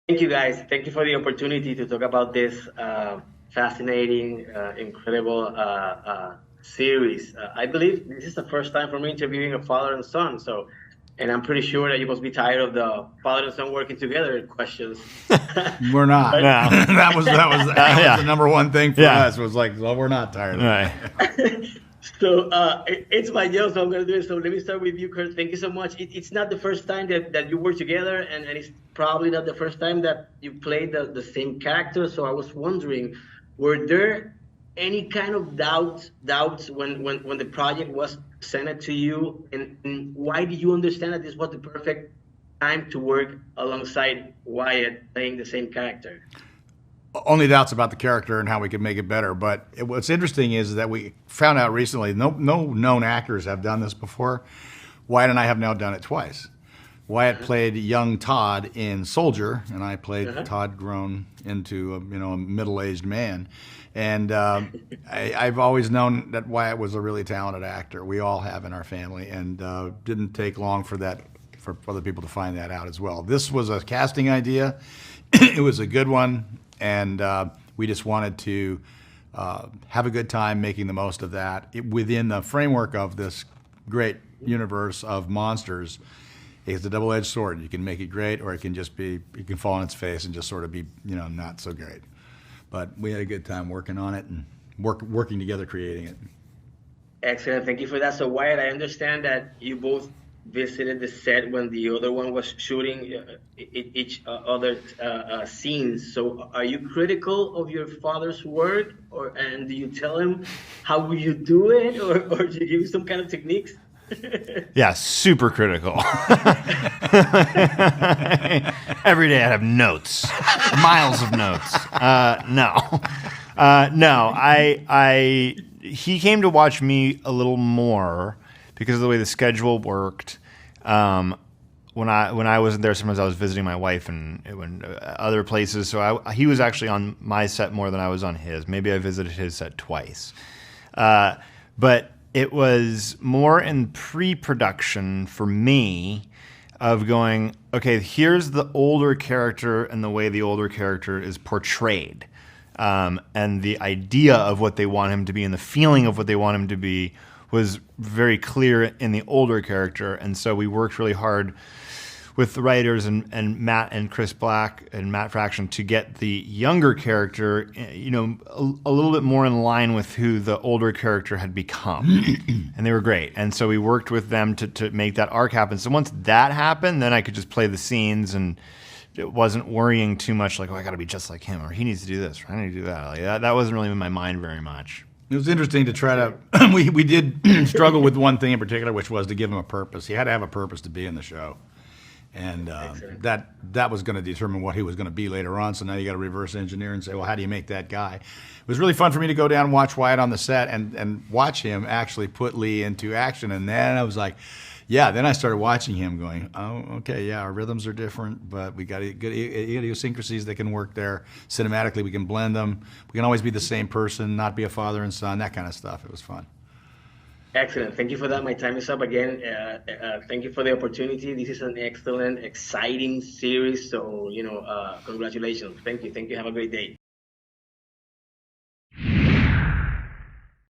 Thank you, guys. Thank you for the opportunity to talk about this fascinating, incredible series. I believe this is the first time for me interviewing a father and son. So, and I'm pretty sure that you must be tired of the father and son working together questions. We're not. But- No. that was Yeah. the number one thing for Yeah. us was like, well, we're not tired of it. Right. So it's my job, so I'm going to do it. So let me start with you, Kurt. Thank you so much. It's not the first time that you work together, and it's probably not the first time that you played the same character. So I was wondering, were there any kind of doubts when the project was sent to you, and why did you understand that this was the perfect time to work alongside Wyatt playing the same character? Only doubts about the character and how we could make it better. But what's interesting is that we found out recently no known actors have done this before. Wyatt and I have now done it twice. Wyatt played young Todd in Soldier, and I played Todd grown into a middle-aged man. And I've always known that Wyatt was a really talented actor. We all have in our family, and didn't take long for other people to find that out as well. This was a casting idea. It was a good one. And we just wanted to have a good time making the most of that within the framework of this great universe of monsters. It's a double-edged sword. You can make it great, or it can just be, you can fall on its face and just sort of be, not so great. But we had a good time working on it and working together creating it. Excellent. Thank you for that. So, Wyatt, I understand that you both visited the set when the other one was shooting each other scenes. So are you critical of your father's work, and do you tell him how will you do it, or do you give him some kind of techniques? Yeah, super critical. Every day I have notes, miles of notes. He came to watch me a little more because of the way the schedule worked. When I wasn't there, sometimes I was visiting my wife and other places. So he was actually on my set more than I was on his. Maybe I visited his set twice. But it was more in pre-production for me of going, okay, here's the older character and the way the older character is portrayed. And the idea of what they want him to be and the feeling of what they want him to be was very clear in the older character. And so we worked really hard with the writers and Matt and Chris Black and Matt Fraction to get the younger character, a little bit more in line with who the older character had become. And they were great. And so we worked with them to make that arc happen. So once that happened, then I could just play the scenes, and it wasn't worrying too much like, oh, I got to be just like him, or he needs to do this, or I need to do that. Like, that wasn't really in my mind very much. It was interesting to try to, we did struggle with one thing in particular, which was to give him a purpose. He had to have a purpose to be in the show. And that was going to determine what he was going to be later on. So now you got to reverse engineer and say, well, how do you make that guy? It was really fun for me to go down and watch Wyatt on the set and watch him actually put Lee into action. And then I was like, yeah, then I started watching him going, oh, okay, yeah, our rhythms are different, but we got good idiosyncrasies that can work there. Cinematically, we can blend them. We can always be the same person, not be a father and son, that kind of stuff. It was fun. Excellent. Thank you for that. My time is up again. Thank you for the opportunity. This is an excellent, exciting series. So, congratulations. Thank you. Thank you. Have a great day.